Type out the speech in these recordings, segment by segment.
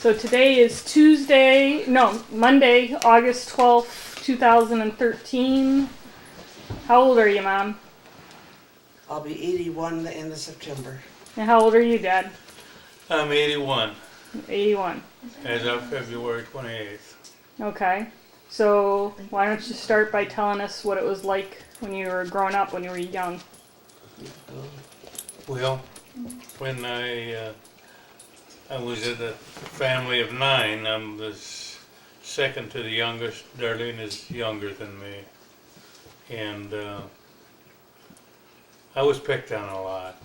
So today is Monday, August 12th, 2013. How old are you, Mom? I'll be 81 the end of September. And how old are you, Dad? I'm 81 81. as of February 28th. Okay. So why don't you start by telling us what it was like when you were growing up, when you were young? Well, when I was in a family of 9, I was second to the youngest. Darlene is younger than me. And I was picked on a lot.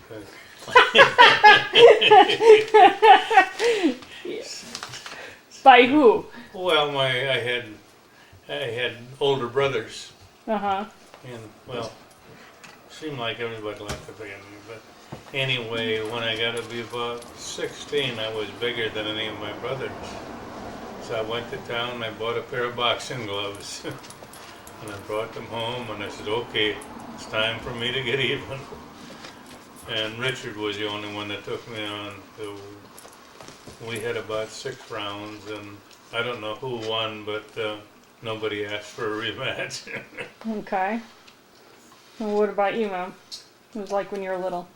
By who? Well, I had older brothers, Uh-huh. and well, seemed like everybody liked the family. But anyway, when I got to be about 16, I was bigger than any of my brothers. So I went to town and I bought a pair of boxing gloves, and I brought them home, and I said, "Okay, it's time for me to get even." And Richard was the only one that took me on. So we had about 6 rounds, and I don't know who won, but nobody asked for a rematch. Okay. And what about you, Mom? It was like when you were little.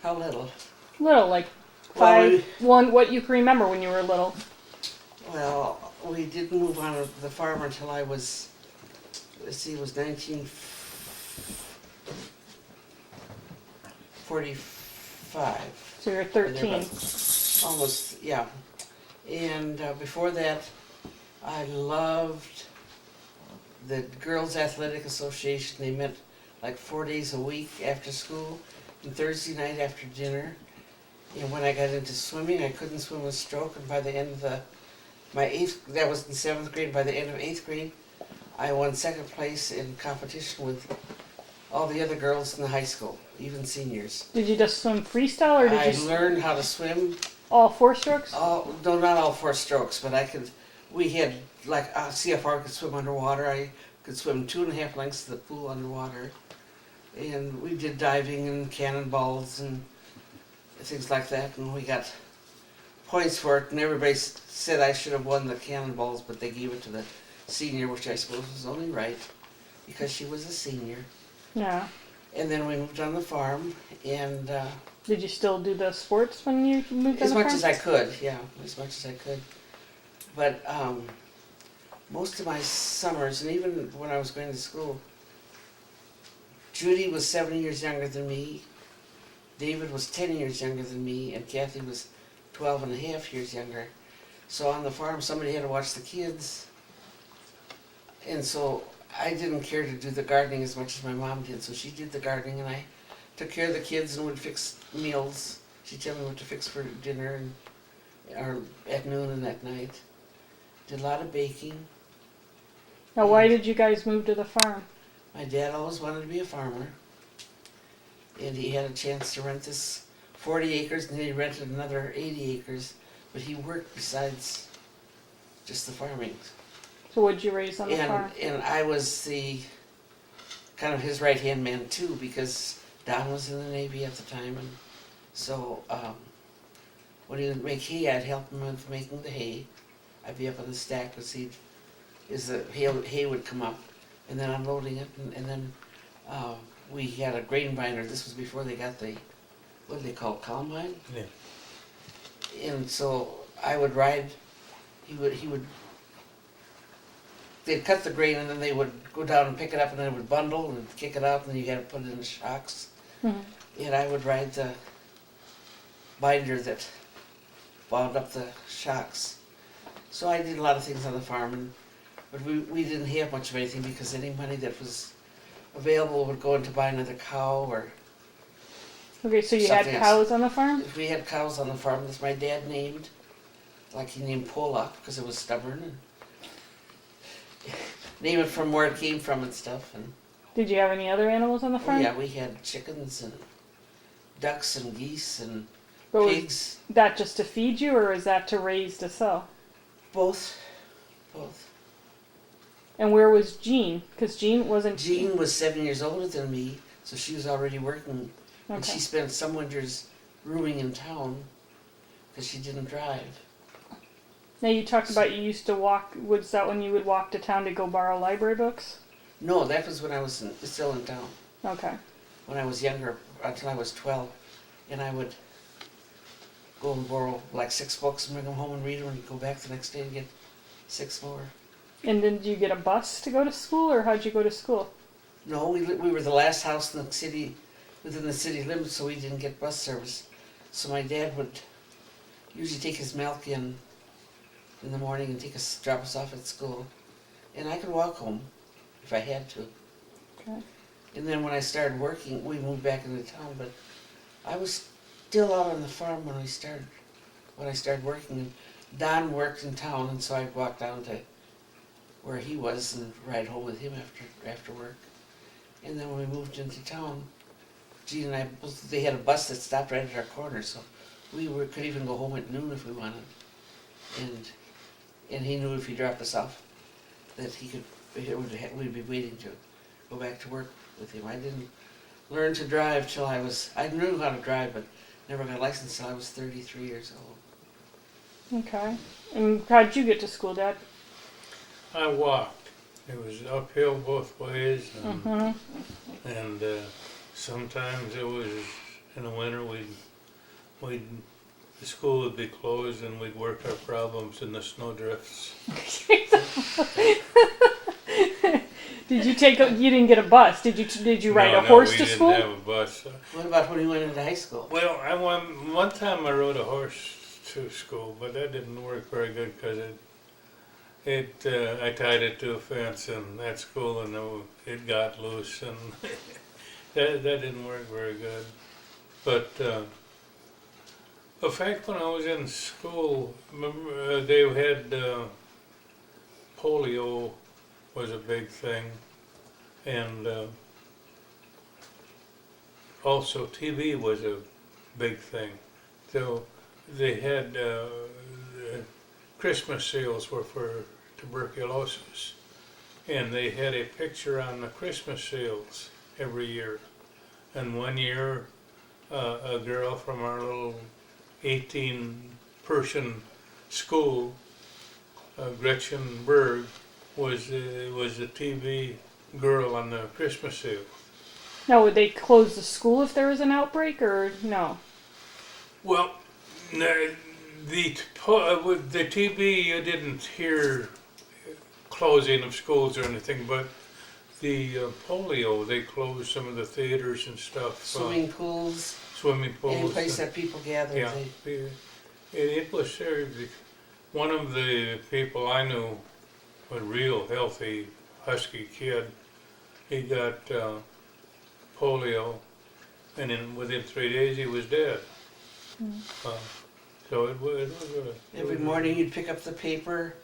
How little? Little, like Well, 5, what you can remember when you were little. Well, we didn't move on to the farm until I was, let's see, it was 1945. So you're 13. Almost, yeah. And before that, I loved the Girls Athletic Association. They met like 4 days a week after school and Thursday night after dinner. And when I got into swimming, I couldn't swim a stroke. And by the end of that was in 7th grade. By the end of 8th grade, I won 2nd place in competition with all the other girls in the high school, even seniors. Did you just swim freestyle, or did I you learned how to swim. all 4 strokes? No, not all 4 strokes, but we had, like, CFR could swim underwater. I could swim 2.5 lengths of the pool underwater. And we did diving and cannonballs and things like that, and we got points for it, and everybody said I should have won the cannonballs, but they gave it to the senior, which I suppose was only right, because she was a senior. Yeah. And then we moved on the farm, and Did you still do the sports when you moved on as the much farm? as I could, yeah, as much as I could. But most of my summers, and even when I was going to school, Judy was 7 years younger than me, David was 10 years younger than me, and Kathy was 12 and a half years younger. So on the farm, somebody had to watch the kids. And so I didn't care to do the gardening as much as my mom did, so she did the gardening, and I took care of the kids and would fix meals. She'd tell me what to fix for dinner, or at noon and at night. Did a lot of baking. Now, why did you guys move to the farm? My dad always wanted to be a farmer, and he had a chance to rent this 40 acres, and then he rented another 80 acres, but he worked besides just the farming. So what'd you raise on the farm? And I was the kind of his right-hand man too, because Don was in the Navy at the time, and so when he would make hay, I'd help him with making the hay. I'd be up on the stack with seed, the hay would come up, and then unloading it, and then we had a grain binder. This was before they got the, what do they call it, combine? Yeah. And so I would ride, they'd cut the grain, and then they would go down and pick it up, and then it would bundle and kick it out, and then you had to put it in the shocks. Mhm. And I would ride the binder that wound up the shocks. So I did a lot of things on the farm, but we didn't have much of anything, because any money that was available would go into buy another cow, or Okay, so you had something else. cows on the farm? If we had cows on the farm that my dad named, like he named Pollock because it was stubborn, and name it from where it came from and stuff. And Did you have any other animals on the farm? yeah, we had chickens and ducks and geese and But was pigs. that just to feed you, or is that to raise to sell? Both. And where was Jean? Because Jean wasn't... Jean was 7 years older than me, so she was already working. And Okay. she spent some winters rooming in town because she didn't drive. Now you talked about you used to walk. Was that when you would walk to town to go borrow library books? No, that was when I was still in town. Okay. When I was younger, until I was 12, and I would go and borrow like 6 books and bring them home and read them, and go back the next day and get 6 more. And then did you get a bus to go to school, or how'd you go to school? No, we were the last house in the city, within the city limits, so we didn't get bus service. So my dad would usually take his milk in the morning and drop us off at school, and I could walk home if I had to. Okay. And then when I started working, we moved back into town, but I was still out on the farm when I started working. And Don worked in town, and so I'd walk down to where he was and ride home with him after work. And then when we moved into town, Gene and I both, they had a bus that stopped right at our corner, so we could even go home at noon if we wanted. And he knew if he dropped us off that we'd be waiting to go back to work with him. I didn't learn to drive till I knew how to drive, but never got a license till I was 33 years old. Okay. And how'd you get to school, Dad? I walked. It was uphill both ways, and, sometimes it was in the winter. The school would be closed, and we'd work our problems in the snow drifts. Did you you didn't get a bus? Did you ride a horse to school? No, we didn't have a bus. What about when you went into high school? Well, one time I rode a horse to school, but that didn't work very good because I tied it to a fence in that school, and it got loose, and that didn't work very good. But in fact, when I was in school, remember they had polio was a big thing, and also TB was a big thing. So they had Christmas sales were for tuberculosis, and they had a picture on the Christmas sales every year. And one year, a girl from our little 18-person school, Gretchen Berg, was the TB girl on the Christmas sale. Now, would they close the school if there was an outbreak, or no? Well, the TB, you didn't hear closing of schools or anything, but the polio, they closed some of the theaters and stuff. Swimming pools. Any place that people gathered. Yeah, it was one of the people I knew, a real healthy, husky kid. He got polio, and within 3 days he was dead. So it was Every morning you'd pick up the paper,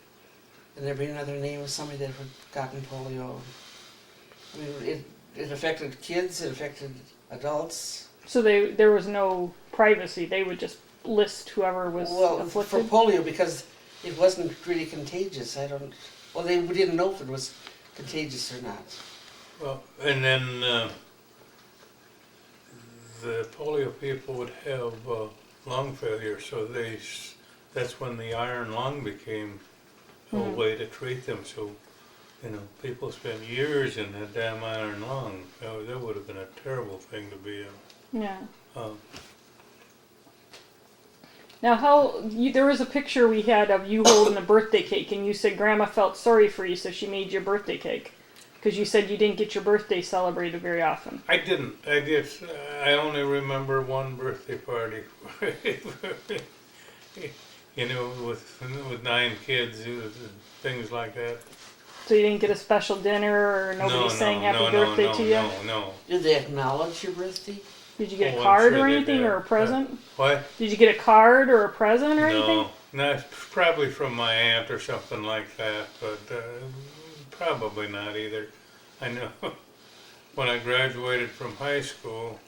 and there'd be another name of somebody that had gotten polio. I mean, it affected kids, it affected adults. So there was no privacy. They would just list whoever was afflicted? For polio, because it wasn't really contagious. They didn't know if it was contagious or not. well, and then the polio people would have lung failure, so that's when the iron lung became a way to treat them. So, people spent years in that damn iron lung. That would have been a terrible thing to be in. Yeah. Um, Now, there was a picture we had of you holding a birthday cake, and you said Grandma felt sorry for you, so she made you a birthday cake. Because you said you didn't get your birthday celebrated very often. I didn't. I only remember one birthday party. With 9 kids, things like that. So you didn't get a special dinner, or nobody sang happy birthday to you? No. Did they acknowledge your birthday? Did you get a I'm card sure or they anything, did. or a present? What? Did you get a card or a present or anything? No, not probably from my aunt or something like that, but probably not either. I know when I graduated from high school,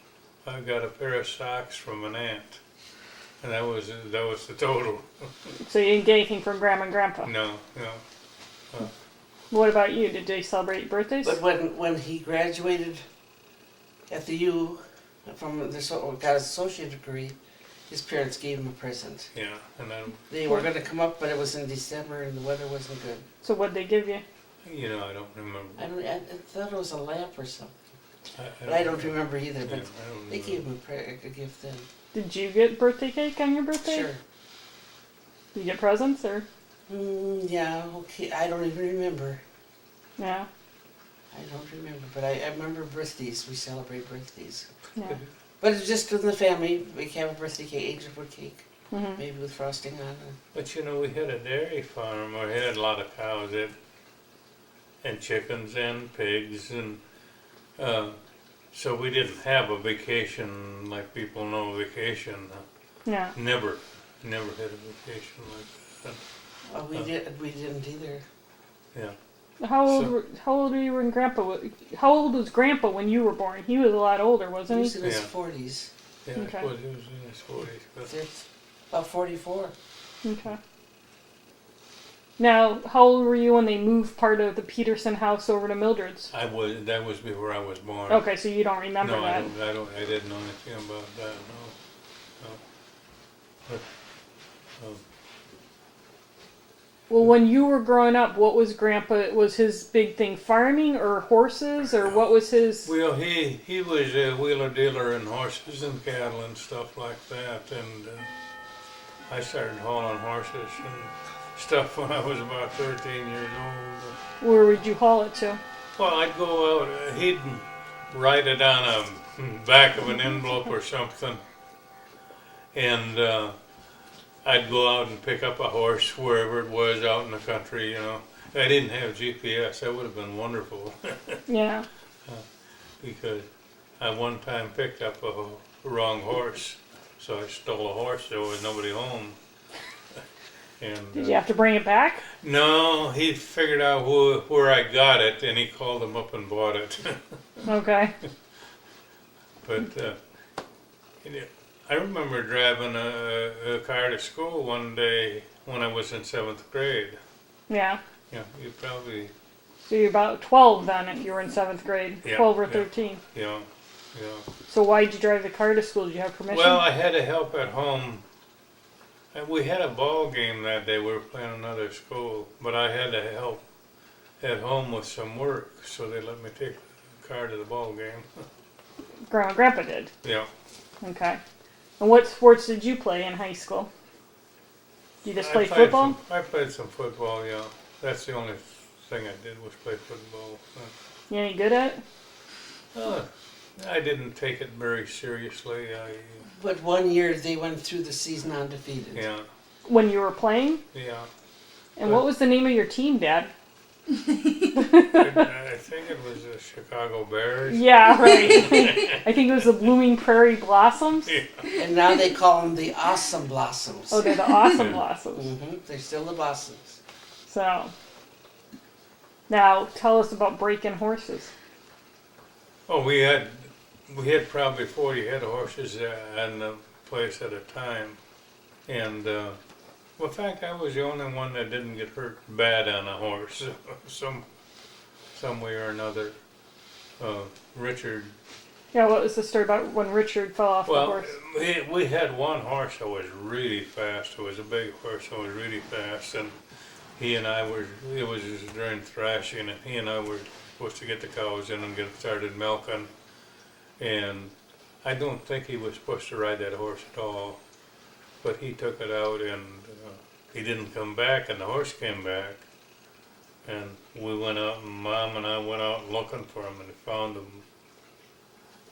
I got a pair of socks from an aunt, and that was the total. So you didn't get anything from Grandma and Grandpa? No. What about you? Did they celebrate birthdays? But when he graduated at the U, got his associate degree, his parents gave him a present. Yeah, and then, They were going to come up, but it was in December and the weather wasn't good. So what'd they give you? I don't remember. I thought it was a lamp or something, but I I don't remember either. Yeah, But I don't they remember. gave him a gift then. Did you get birthday cake on your birthday? Sure. Did you get presents or? Yeah. Okay. I don't even remember. Yeah. I don't remember, but I remember birthdays. We celebrate birthdays. Yeah. But it's just in the family. We have a birthday cake, angelwood cake, hmm maybe with frosting on it. But we had a dairy farm. We had a lot of cows and chickens and pigs, and so we didn't have a vacation like people know a vacation. Yeah. Never had a vacation like that. We didn't either. Yeah. How old? So- How old were you when Grandpa? How old was Grandpa when you were born? He was a lot older, He wasn't was he? in his Yeah. 40s. Yeah, Okay. I suppose he was in his 40s. But It's about 44. Okay. Now, how old were you when they moved part of the Peterson house over to Mildred's? that was before I was born. Okay, so you don't remember No, that. I didn't know anything about that, no. But, Well, when you were growing up, what was Grandpa? Was his big thing farming or horses, or what was his? well, he was a wheeler dealer in horses and cattle and stuff like that, and I started hauling horses and stuff when I was about 13 years old. Where would you haul it to? Well, I'd go out, he'd write it on a back of an envelope or something, and I'd go out and pick up a horse wherever it was out in the country, I didn't have GPS, that would have been wonderful, Yeah. because I one time picked up a wrong horse, so I stole a horse, there was nobody home. And, Did you have to bring it back? no, he figured out where I got it, and he called them up and bought it. Okay. But I remember driving a car to school one day when I was in 7th grade. Yeah. Yeah, you probably, So you're about 12 then, if you were in 7th grade. Yeah, 12 or yeah. 13. yeah. So why'd you drive the car to school? Did you have permission? Well, I had to help at home. And we had a ball game that day. We were playing another school, but I had to help at home with some work, so they let me take the car to the ball game. Grandma and Grandpa did. Yeah. Okay. And what sports did you play in high school? You just play I played football? I played some football, yeah. That's the only thing I did was play football. You any good at it? I didn't take it very seriously. But one year they went through the season undefeated. Yeah, When you were playing? yeah. And what was the name of your team, Dad? I think it was the Chicago Bears. Yeah, right. I think it was the Blooming Prairie Blossoms. And now they call them the Awesome Blossoms. Oh, they're the Awesome Blossoms. They're still the Blossoms. So, now tell us about breaking horses. Oh, we had probably 40 head of horses on the place at a time, and well, in fact, I was the only one that didn't get hurt bad on a horse, some way or another. Richard. Yeah, what was the story about when Richard fell off the Well, horse? we had one horse that was really fast. It was a big horse that was really fast, and he and I were. It was during thrashing, and he and I were supposed to get the cows in and get started milking. And I don't think he was supposed to ride that horse at all, but he took it out, and he didn't come back, and the horse came back. And we went out, and Mom and I went out looking for him, and found him.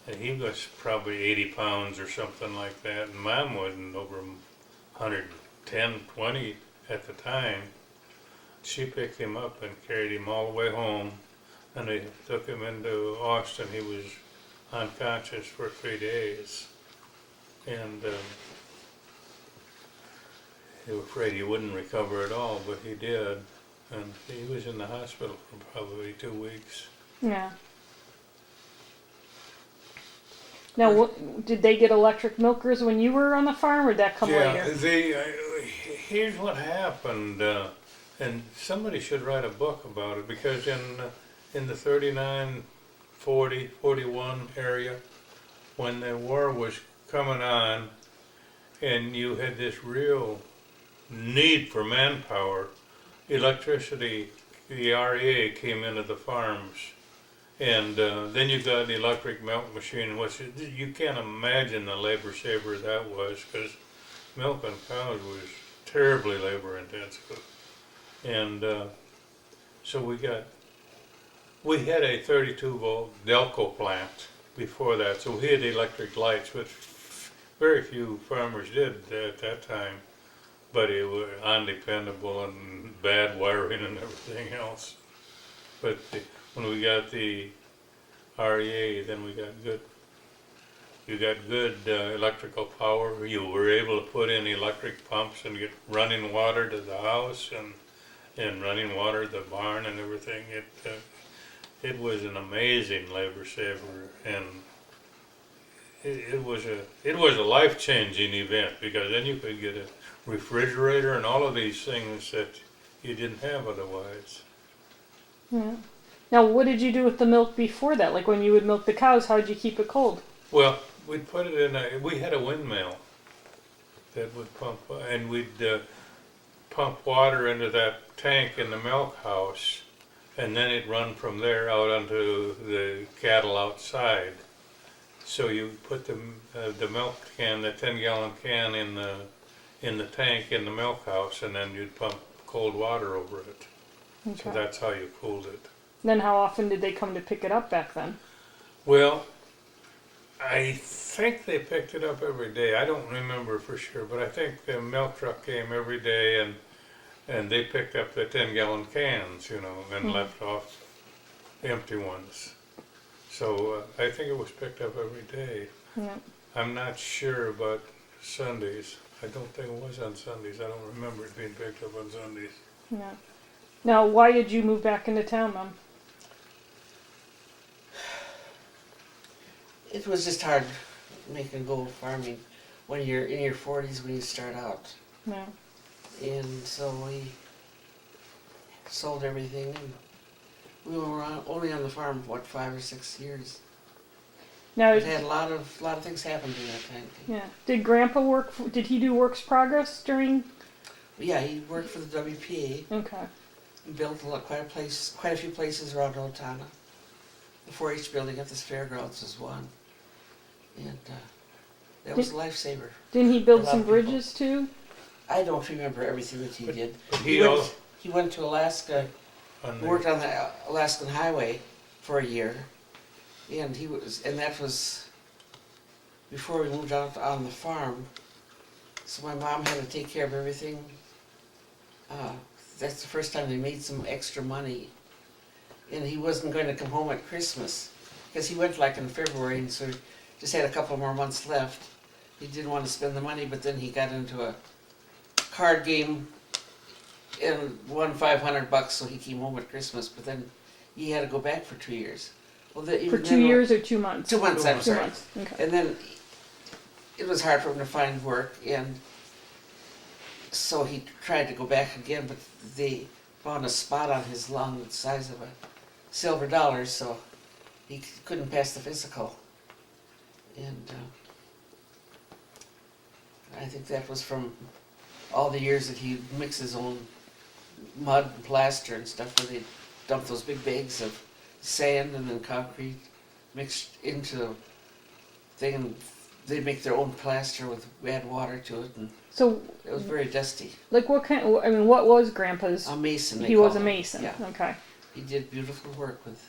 And he was probably 80 pounds or something like that, and Mom wasn't over 110, 20 at the time. She picked him up and carried him all the way home, and they took him into Austin. He was unconscious for 3 days, and they were afraid he wouldn't recover at all, but he did, and he was in the hospital for probably 2 weeks. Yeah. Now, did they get electric milkers when you were on the farm, or did that come later? Here's what happened, and somebody should write a book about it, because in the 39, 40, 41 area, when the war was coming on, and you had this real need for manpower. Electricity, the REA came into the farms, and then you got an electric milk machine, which you can't imagine the labor saver that was, because milking cows was terribly labor intensive. And so we had a 32 volt Delco plant before that, so we had electric lights, which very few farmers did at that time, but it was undependable and bad wiring and everything else. But when we got the REA, then we got good. You got good electrical power. You were able to put in electric pumps and get running water to the house and running water to the barn and everything. It was an amazing labor saver, and it was a life-changing event, because then you could get a refrigerator and all of these things that you didn't have otherwise. Yeah. Now, what did you do with the milk before that? Like when you would milk the cows, how did you keep it cold? Well, we'd put it in we had a windmill that would pump, and we'd pump water into that tank in the milk house, and then it'd run from there out onto the cattle outside. So you put the milk can, the 10-gallon can, in the tank in the milk house, and then you'd pump cold water over it. Okay. So that's how you cooled it. Then how often did they come to pick it up back then? Well, I think they picked it up every day. I don't remember for sure, but I think the milk truck came every day, and they picked up the 10-gallon cans, and left off empty ones. So I think it was picked up every day. Yeah. I'm not sure about Sundays. I don't think it was on Sundays. I don't remember it being picked up on Sundays. Yeah. Now, why did you move back into town, Mom? It was just hard making gold farming when you're in your 40s when you start out. Yeah. And so we sold everything, and we were only on the farm for 5 or 6 years. Now, It had a lot of things happen during that time. yeah. Did Grandpa work? Did he do Works Progress during? Yeah, he worked for the WPA. Okay. He built quite a few places around Owatonna. The 4-H building at this fairgrounds was one, and that was a lifesaver. Didn't he A build lot some of people. bridges too? I don't remember everything that he But- did. But He went to Alaska, worked on the Alaskan Highway for a year, and that was before we moved out on the farm. So my mom had to take care of everything. That's the first time they made some extra money, and he wasn't going to come home at Christmas because he went like in February, and so he just had a couple more months left. He didn't want to spend the money, but then he got into a card game and won $500, so he came home at Christmas. But then he had to go back for 2 years. Well, For 2 years or 2 months? 2 months. I'm 2 sorry. months. Okay. And then it was hard for him to find work, and so he tried to go back again, but they found a spot on his lung the size of a silver dollar, so he couldn't pass the physical. And I think that was from all the years that he mixed his own mud and plaster and stuff, where they dump those big bags of sand and then concrete mixed into the thing, and they make their own plaster with add water to it, and So, it was very dusty. like, what kind? I mean, what was Grandpa's? A mason. They He was called a him. mason. Yeah, Okay. he did beautiful work with.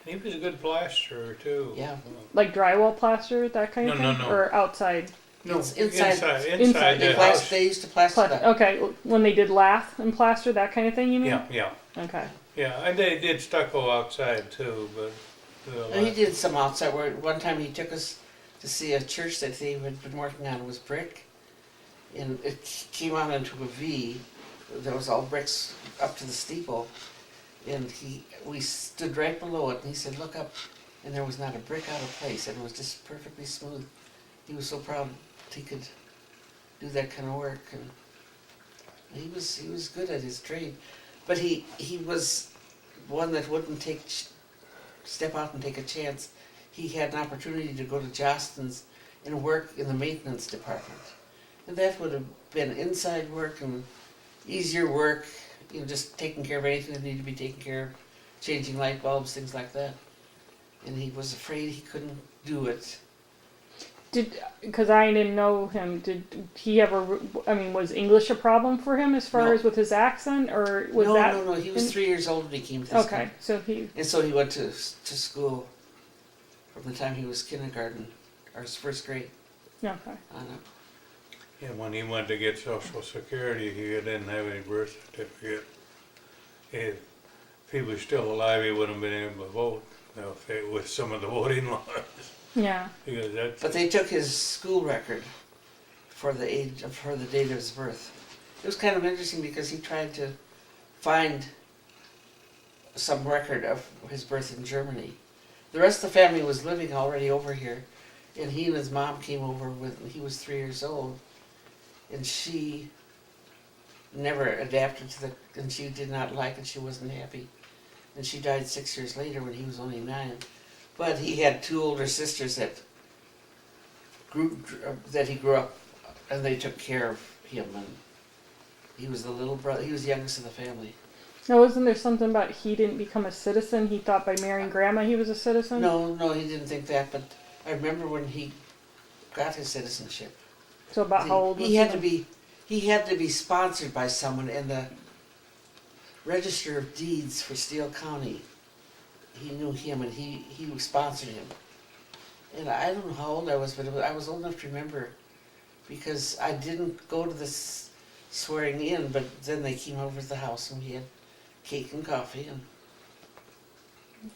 He was a good plasterer too. Yeah. Like drywall plaster, that kind of No, thing, no. or outside No, It's inside. inside They, the house. they used to plaster plaster. that. Okay, when they did lath and plaster, that kind of thing. You mean? Yeah. Okay. Yeah, and they did stucco outside too, but And he did some outside work. One time he took us to see a church that they had been working on. It was brick, and it came out into a V. There was all bricks up to the steeple, and we stood right below it, and he said, "Look up," and there was not a brick out of place, and it was just perfectly smooth. He was so proud he could do that kind of work, and he was good at his trade, but he was one that wouldn't step out and take a chance. He had an opportunity to go to Jostens and work in the maintenance department, And that would have been inside work and easier work, just taking care of anything that needed to be taken care of, changing light bulbs, things like that. And he was afraid he couldn't do it. Because I didn't know him, did he ever, I mean, was English a problem for him as far No. as with his accent, or was No, that? no, he was 3 years old when he came to this Okay, country. so he, And so he went to school from the time he was kindergarten, or his first grade. okay. On up. Yeah, when he went to get Social Security, he didn't have any birth certificate. If he was still alive, he wouldn't have been able to vote, with some of the voting laws. Yeah, Because that's, But they took his school record for the date of his birth. It was kind of interesting because he tried to find some record of his birth in Germany. The rest of the family was living already over here, and he and his mom came over when he was 3 years old, and she never adapted to and she did not like it, she wasn't happy. And she died 6 years later when he was only 9. But he had 2 older sisters that he grew up, and they took care of him, and he was the little brother, he was the youngest of the family. now wasn't there something about he didn't become a citizen, he thought by marrying grandma he was a citizen? No, he didn't think that, but I remember when he got his citizenship. So about how old was He had to be sponsored by someone, and the Register of Deeds for Steele County, he knew him, and he sponsored him. And I don't know how old I was, but I was old enough to remember, because I didn't go to this swearing in, but then they came over to the house and we had cake and coffee, and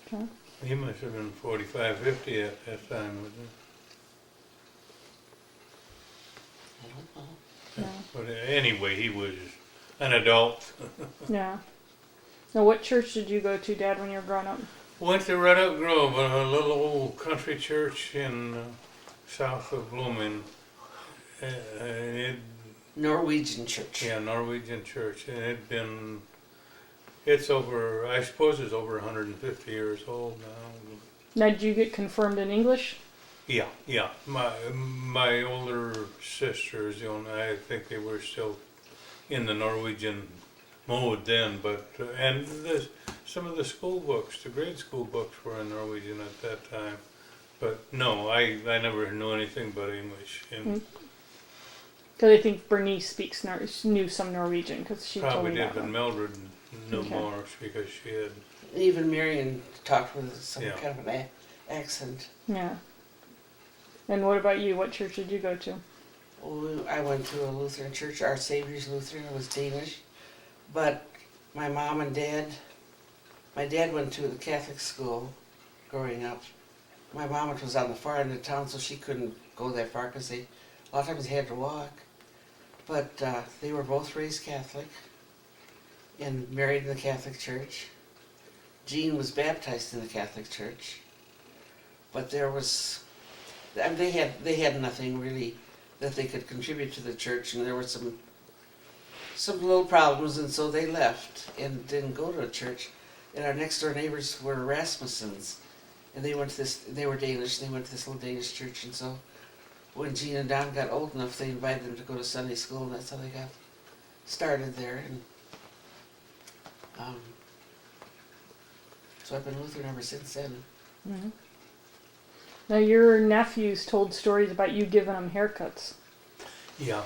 Okay. he must have been 45, 50 at that time, wasn't he? I don't know. Yeah. But anyway, he was an adult. Yeah. Now what church did you go to, Dad, when you were growing up? Went to Red Oak Grove, a little old country church in south of Blooming. Norwegian church. Yeah, Norwegian church, and it's over, I suppose it's over 150 years old now. Now did you get confirmed in English? Yeah. My older sisters, I think they were still in the Norwegian mode then, but and some of the school books, the grade school books, were in Norwegian at that time. But no, I never knew anything but English. And Because I think Bernice knew some Norwegian, because she told probably me did, that but one. Mildred knew Okay. more because she had. Even Marion talked with some Yeah. kind of an accent. Yeah. And what about you? What church did you go to? Oh, I went to a Lutheran church, Our Savior's Lutheran. It was Danish. But my mom and dad, my dad went to the Catholic school growing up. My mom was on the far end of town, so she couldn't go that far because a lot of times they had to walk. But they were both raised Catholic and married in the Catholic church. Jean was baptized in the Catholic church. But there was, I mean, they had nothing really that they could contribute to the church, and there were some little problems, and so they left and didn't go to a church. And our next door neighbors were Rasmussens, and they were Danish, and they went to this little Danish church. And so when Jean and Don got old enough, they invited them to go to Sunday school, and that's how they got started there. And so I've been Lutheran ever since then. Mm-hmm. Now your nephews told stories about you giving them haircuts. Yeah,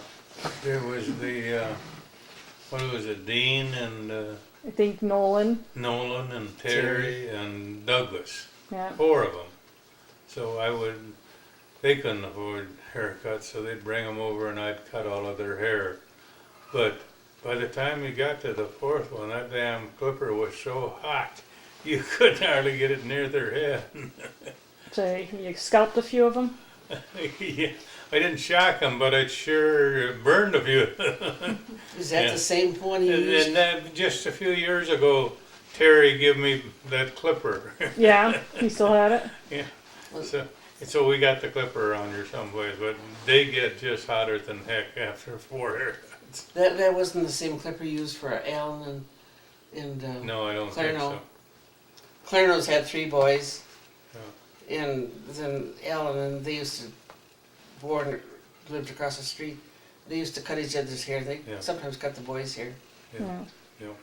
there was the what was it, Dean and I think Nolan. Nolan and Terry and Douglas. Yeah. 4 of them. So they couldn't afford haircuts, so they'd bring them over and I'd cut all of their hair. But by the time you got to the 4th one, that damn clipper was so hot, you couldn't hardly get it near their head. So you scalped a few of them. Yeah, I didn't shock them, but it sure burned a few. Is that Yeah. the same one you And used? then just a few years ago, Terry gave me that clipper. Yeah, you still had it. Yeah. So we got the clipper around here someplace, but they get just hotter than heck after 4 haircuts. That wasn't the same clipper used for Alan and No, I don't Clarno. think so. Clarno's had 3 boys, and then Alan, and they used to lived across the street, They used to cut each other's hair. They Yeah. sometimes cut the boys' hair. Yeah. Yeah.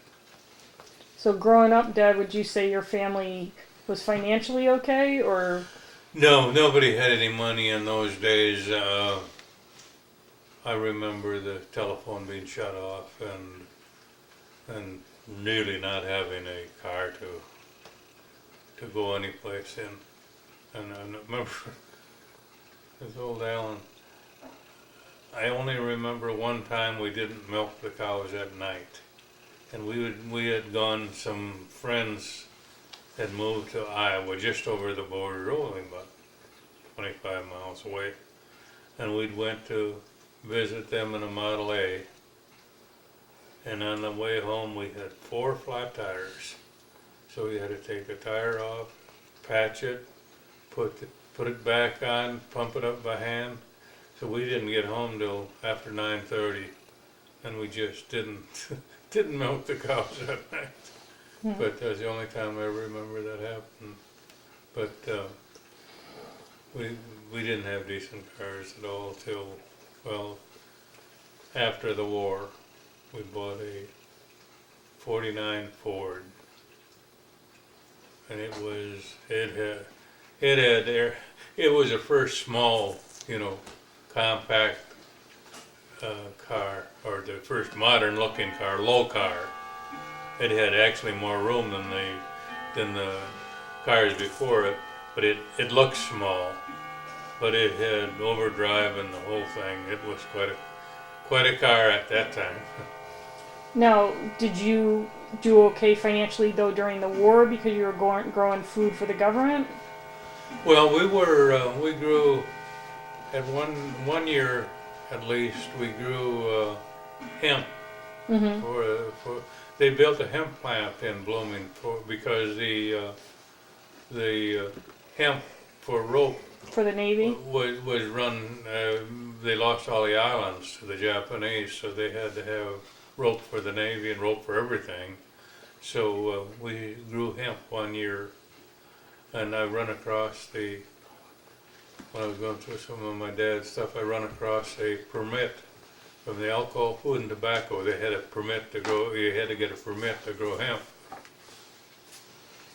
So growing up, Dad, would you say your family was financially okay, or No, nobody had any money in those days. I remember the telephone being shut off and nearly not having a car to go any place in. And I remember this old Alan. I only remember one time we didn't milk the cows at night, and we had gone. Some friends had moved to Iowa, just over the border, only about 25 miles away, and we'd went to visit them in a Model A. And on the way home, we had 4 flat tires, so we had to take a tire off, patch it, put it back on, pump it up by hand. So we didn't get home till after 9:30, and we just didn't milk the cows that night. But that's the only time I ever remember that happened. But we didn't have decent cars at all till, well, after the war. We bought a '49 Ford, and it was a first small, compact car, or the first modern looking car, low car. It had actually more room than the cars before it, but it looked small, but it had overdrive and the whole thing. It was quite a car at that time. now did you do okay financially though during the war because you were growing food for the government? Well, we grew at one year at least. We grew hemp Mm-hmm. for they built a hemp plant in Blooming because the hemp for rope For the Navy? was run. They lost all the islands to the Japanese, so they had to have rope for the Navy and rope for everything. So we grew hemp one year, and I run across when I was going through some of my dad's stuff, I run across a permit from the Alcohol, Food and Tobacco. They had a permit to grow. You had to get a permit to grow hemp.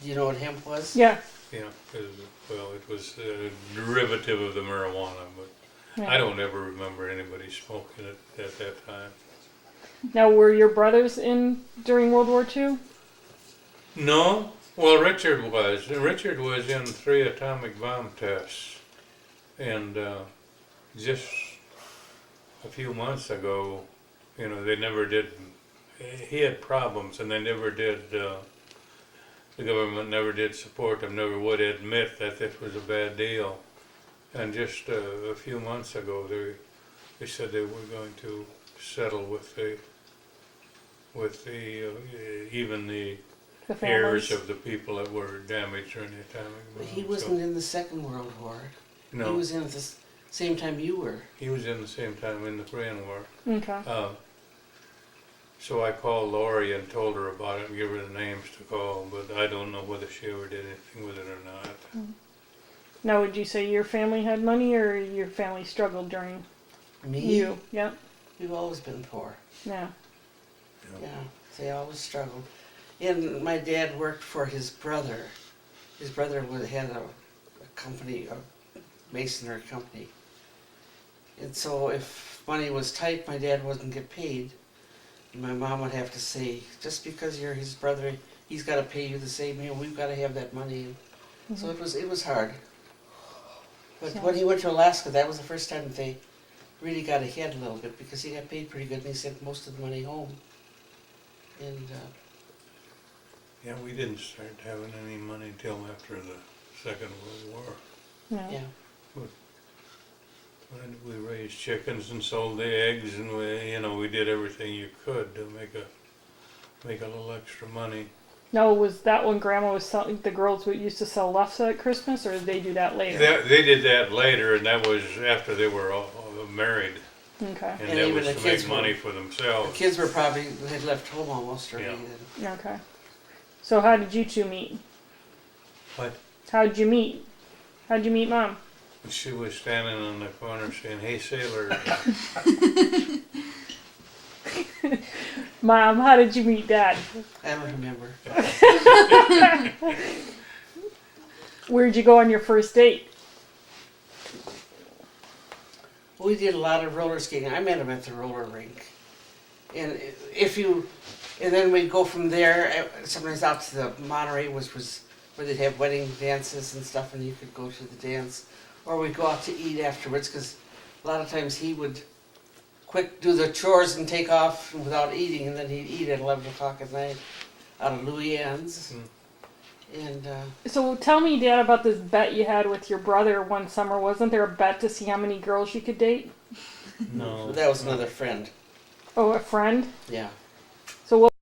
Do you know what hemp was? Yeah. It was a derivative of the marijuana, but Yeah. I don't ever remember anybody smoking it at that time. Now, were your brothers in during World War II? No, well, Richard was. Richard was in 3 atomic bomb tests, and just a few months ago, they never did. He had problems, and they never did. The government never did support him. Never would admit that this was a bad deal. And just a few months ago, they said they were going to settle with even the The heirs families? of the people that were damaged during the atomic bomb. But he wasn't in the Second World War. No, He was in at the same time you were. he was in the same time in the Korean War. Okay. So I called Lori and told her about it and gave her the names to call, but I don't know whether she ever did anything with it or not. Now, would you say your family had money, or your family struggled during Me? you? Yep. We've always been poor. Yeah. Yeah, they always struggled. And my dad worked for his brother. His brother had a company, a masonry company. And so if money was tight, my dad wouldn't get paid. And my mom would have to say, just because you're his brother, he's got to pay you the same. We've got to have that money. So it was hard. But when he went to Alaska, that was the first time that they really got ahead a little bit, because he got paid pretty good and he sent most of the money home. And Yeah, we didn't start having any money till after the Second World War. No. yeah, And we raised chickens and sold the eggs, and we did everything you could to make a little extra money. Now, was that when Grandma was selling? The girls used to sell lefse at Christmas, or did they do that later? They did that later, and that was after they were all married, Okay. and And that even was the to kids make were- money for the themselves. kids were probably had left home almost already. Yeah. Then. Okay. So how did you two meet? What? How'd you meet? How'd you meet Mom? She was standing on the corner saying, "Hey, sailor." Mom, how did you meet Dad? I don't remember. Where'd you go on your first date? We did a lot of roller skating. I met him at the roller rink. And and then we'd go from there, sometimes out to the Monterey, which was where they'd have wedding dances and stuff, and you could go to the dance. Or we'd go out to eat afterwards, because a lot of times he would quick do the chores and take off without eating, and then he'd eat at 11 o'clock at night out of Louis Anne's. And So tell me, Dad, about this bet you had with your brother one summer. Wasn't there a bet to see how many girls you could date? No. that was another friend. Oh, a friend? Yeah. So what